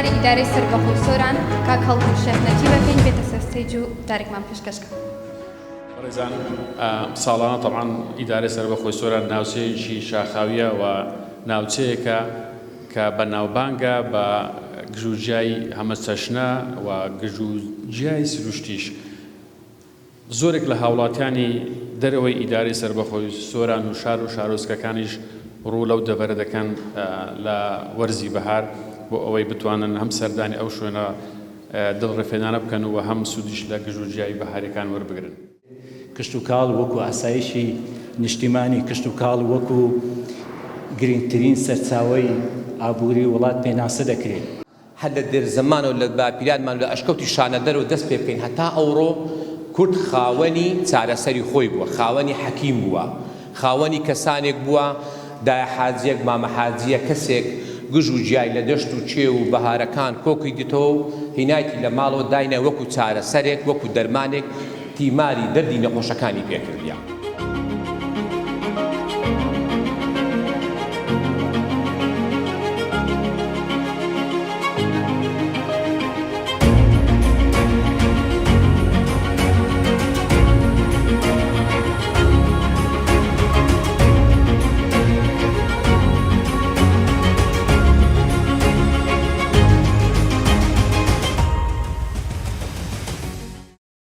سەکرتاری ئیدارەی سەربەخۆی سۆران کاک هەڵگرت شێخ نەجیبەکەین بێتە سەر ستەیج و دارێکمان پێشکەشکە. ڕێزان ساڵانە طبعاً ئیدارەی سەربەخۆی سۆران ناوچەیەکی شاخاویە و ناوچەیەکە کە بەناوبانگە بە گژوجیای هەمە چەشنە و گژوجیای سروشتیش. زۆرێک لە هاوڵاتیانی دەرەوەی ئیدارەی سەربەخۆی سۆران و شار و شارۆچکەکانیش ڕوو لەو دەبەرە دەکەن لە وەرزی بەهار بۆ ئەوەی بتوانن هەم سەردانی ئەو شوێنە دڵڕێفێنانە بکەن و هەم سوودیش لە گژوجیای بەهاریەکان وەربگرن. کشت و کاڵ وەکو ئاسایشی نیشتیمانی کشت و کاڵ وەکو گرنگترین سەرچاوەی ئابووری وڵات پێناسە دەکرێت. هەر لە دێرزەمانە و لە باپیرانمان لە ئەشکەوتی شانەدەر و دەست پێ بکەین هەتا ئەوڕۆ کورد خاوەنی چارەسەری خۆی بووە، خاوەنی حەکیم بووە، خاوەنی کەسانێک بووە دایە حاجیەک مامە حاجیە کەسێک گژ و جیای لە دەشت و چێ و بەهارەکان کۆکی دیتەوە و هینایەتی لە ماڵەوە داینە وەکو چارەسەرێک وەکو دەرمانێک تیماری دەردی نەخۆشەکانی پێکردیان.